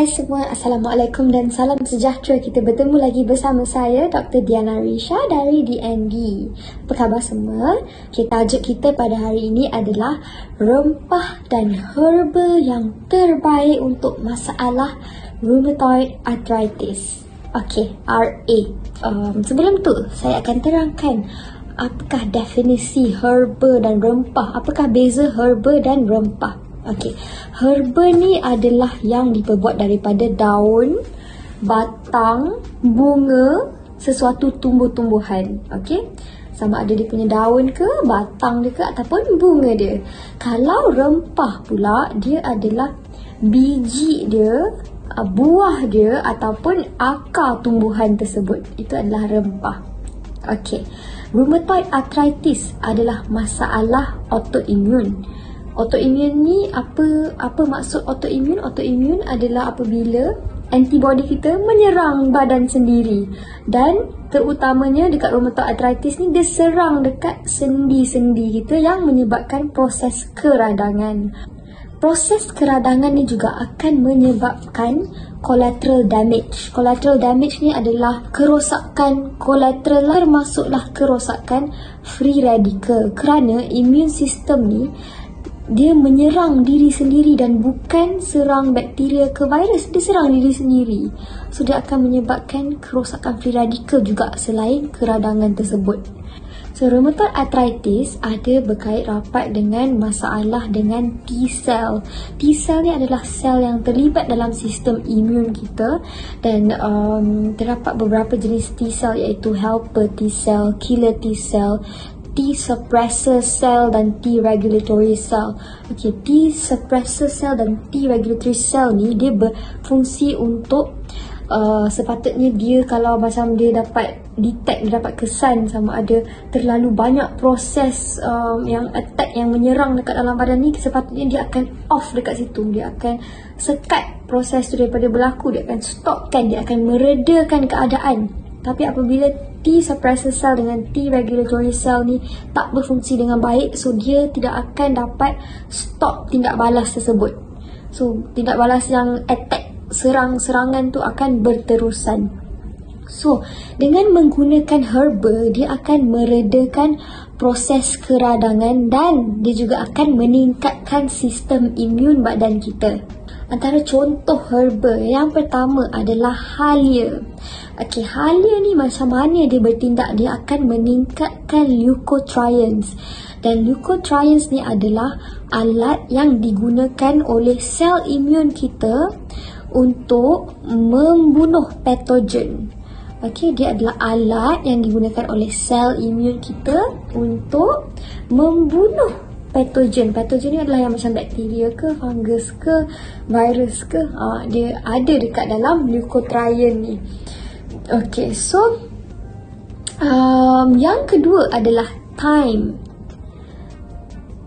Hai semua, Assalamualaikum dan salam sejahtera. Kita bertemu lagi bersama saya, Dr. Diana Risha dari DND. Apa khabar semua? Tajuk kita pada hari ini adalah rempah dan herba yang terbaik untuk masalah rheumatoid arthritis. Okey, RA. Sebelum tu, saya akan terangkan apakah definisi herba dan rempah. Apakah beza herba dan rempah? Okey, herba ni adalah yang diperbuat daripada daun, batang, bunga, sesuatu tumbuh-tumbuhan. Okey, sama ada dia punya daun ke, batang dia ke ataupun bunga dia. Kalau rempah pula, dia adalah biji dia, buah dia ataupun akar tumbuhan tersebut. Itu adalah rempah. Okey, rheumatoid arthritis adalah masalah autoimun. Autoimun ni apa maksud autoimun? Autoimun adalah apabila antibody kita menyerang badan sendiri, dan terutamanya dekat rheumatoid arthritis ni dia serang dekat sendi-sendi kita yang menyebabkan proses keradangan. Proses keradangan ni juga akan menyebabkan collateral damage. Collateral damage ni adalah kerosakan kolateral, termasuklah kerosakan free radical, kerana immune system ni dia menyerang diri sendiri dan bukan serang bakteria ke virus, dia serang diri sendiri. So dia akan menyebabkan kerosakan free radical juga selain keradangan tersebut. So rheumatoid arthritis ada berkait rapat dengan masalah dengan T-cell. T-cell ni adalah sel yang terlibat dalam sistem imun kita, dan terdapat beberapa jenis T-cell iaitu helper T-cell, killer T-cell, T suppressor cell dan T regulatory cell. Okey, T suppressor cell dan T regulatory cell ni dia berfungsi untuk sepatutnya dia kalau macam dia dapat detect, dia dapat kesan sama ada terlalu banyak proses yang attack yang menyerang dekat dalam badan ni, sepatutnya dia akan off dekat situ. Dia akan sekat proses tu daripada berlaku, dia akan stopkan, dia akan meredakan keadaan. Tapi apabila T suppressor cell dengan T regulatory cell ni tak berfungsi dengan baik, so dia tidak akan dapat stop tindak balas tersebut. So tindak balas yang attack, serangan tu akan berterusan. So dengan menggunakan herba, dia akan meredakan proses keradangan dan dia juga akan meningkatkan sistem imun badan kita. Antara contoh herba yang pertama adalah halia. Okey, halia ni macam mana dia bertindak? Dia akan meningkatkan leukotrienes. Dan leukotrienes ni adalah alat yang digunakan oleh sel imun kita untuk membunuh patogen. Okey, dia adalah alat yang digunakan oleh sel imun kita untuk membunuh patogen. Patogen ni adalah yang macam bakteria ke, fungus ke, virus ke, dia ada dekat dalam leukotriene ni. Okey, so yang kedua adalah thyme.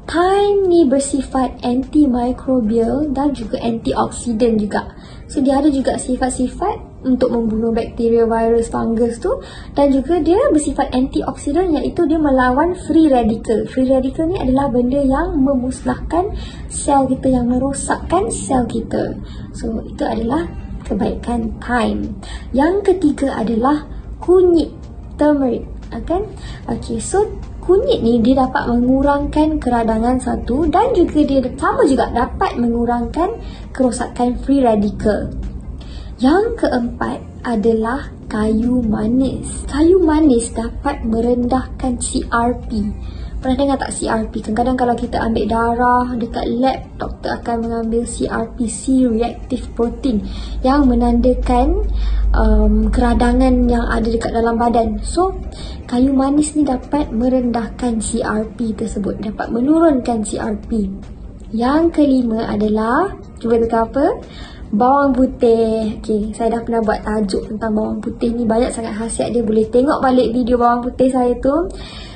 Thyme ni bersifat antimicrobial dan juga antioksidan juga. So dia ada juga sifat-sifat untuk membunuh bakteria, virus, fungus tu, dan juga dia bersifat antioksidan iaitu dia melawan free radical. Free radical ni adalah benda yang memusnahkan sel kita, yang merosakkan sel kita. So itu adalah kebaikan thyme. Yang ketiga adalah kunyit, turmeric, kan? Okey, so kunyit ni dia dapat mengurangkan keradangan satu, dan juga dia sama juga dapat mengurangkan kerosakan free radical. Yang keempat adalah kayu manis. Kayu manis dapat merendahkan CRP. Pernah dengar tak CRP? Kadang-kadang kalau kita ambil darah dekat lab, doktor akan mengambil CRP, C-reactive protein, yang menandakan keradangan yang ada dekat dalam badan. So, kayu manis ni dapat merendahkan CRP tersebut, dapat menurunkan CRP. Yang kelima adalah, cuba teka apa? Bawang putih. Okay, saya dah pernah buat tajuk tentang bawang putih ni. Banyak sangat khasiat dia. Boleh tengok balik video bawang putih saya tu.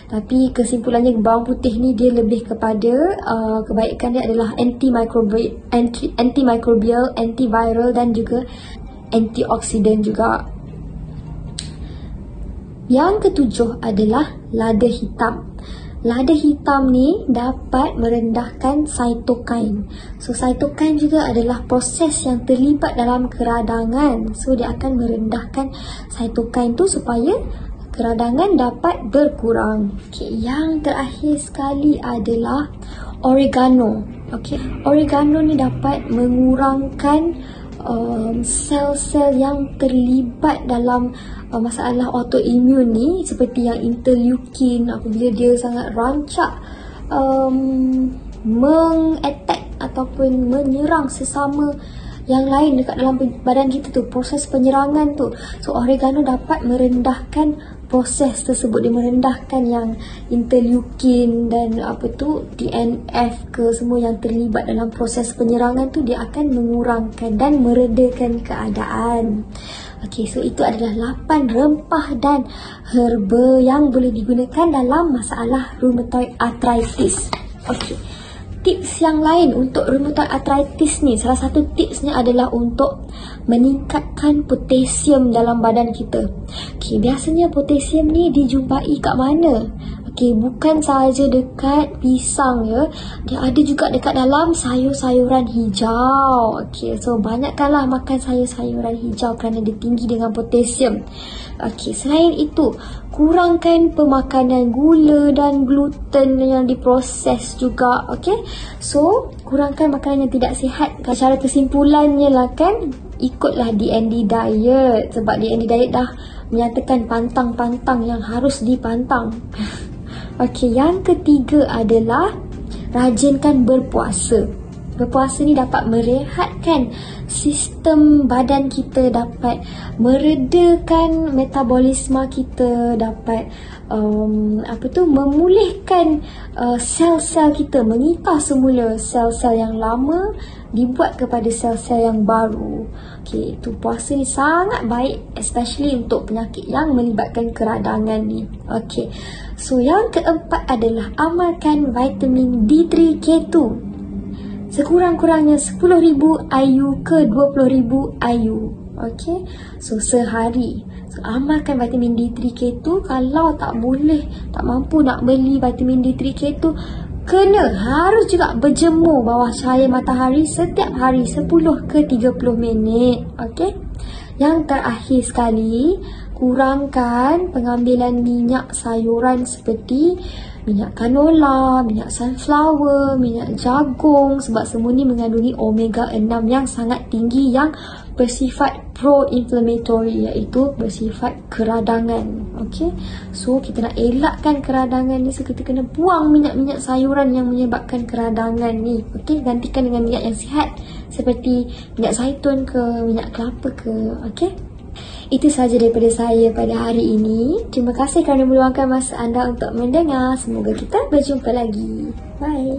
Tapi kesimpulannya bawang putih ni dia lebih kepada kebaikan dia adalah antimicrobial, antiviral dan juga antioksidan juga. Yang ketujuh adalah lada hitam. lada hitam ni dapat merendahkan cytokine. So cytokine juga adalah proses yang terlibat dalam keradangan. So dia akan merendahkan cytokine tu supaya keradangan dapat berkurang. Okay, yang terakhir sekali adalah oregano. Okay, oregano ni dapat mengurangkan sel-sel yang terlibat dalam masalah autoimun ni, seperti yang interleukin, apabila dia sangat rancak mengattack ataupun menyerang sesama yang lain dekat dalam badan kita tu, proses penyerangan tu. So oregano dapat merendahkan proses tersebut. Dia merendahkan yang interleukin dan TNF ke semua yang terlibat dalam proses penyerangan tu, dia akan mengurangkan dan meredakan keadaan. Okey, so itu adalah 8 rempah dan herba yang boleh digunakan dalam masalah rheumatoid arthritis. Okey, tips yang lain untuk rheumatoid arthritis ni, salah satu tipsnya adalah untuk meningkatkan potasium dalam badan kita. Okey, biasanya potasium ni dijumpai kat mana? Okey, bukan sahaja dekat pisang ya. Dia ada juga dekat dalam sayur-sayuran hijau. Okey, so banyakkanlah makan sayur-sayuran hijau kerana dia tinggi dengan potasium. Okey, selain itu, kurangkan pemakanan gula dan gluten yang diproses juga. Okey, so kurangkan makanan yang tidak sihat. Cara kesimpulannya lah kan, ikutlah DND diet, sebab DND diet dah menyatakan pantang-pantang yang harus dipantang. Okey, yang ketiga adalah rajinkan berpuasa. Berpuasa ni dapat merehatkan sistem badan kita, dapat meredakan metabolisme kita, dapat memulihkan sel-sel kita, mengikar semula sel-sel yang lama dibuat kepada sel-sel yang baru. Okey, itu puasa ni sangat baik, especially untuk penyakit yang melibatkan keradangan ni. Okey, so yang keempat adalah amalkan vitamin D3 K2. Sekurang-kurangnya 10,000 IU ke 20,000 IU. Okey, so sehari. So amalkan vitamin D3 K2. Kalau tak boleh, tak mampu nak beli vitamin D3 K2, harus juga berjemur bawah cahaya matahari setiap hari 10 ke 30 minit. Okey. Yang terakhir sekali, kurangkan pengambilan minyak sayuran seperti minyak canola, minyak sunflower, minyak jagung, sebab semua ni mengandungi omega 6 yang sangat tinggi yang bersifat pro-inflammatory, iaitu bersifat keradangan. Okey, so kita nak elakkan keradangan ni, so kita kena buang minyak-minyak sayuran yang menyebabkan keradangan ni. Okey, gantikan dengan minyak yang sihat seperti minyak zaitun ke, minyak kelapa ke. Okey, itu sahaja daripada saya pada hari ini. Terima kasih kerana meluangkan masa anda untuk mendengar. Semoga kita berjumpa lagi. Bye.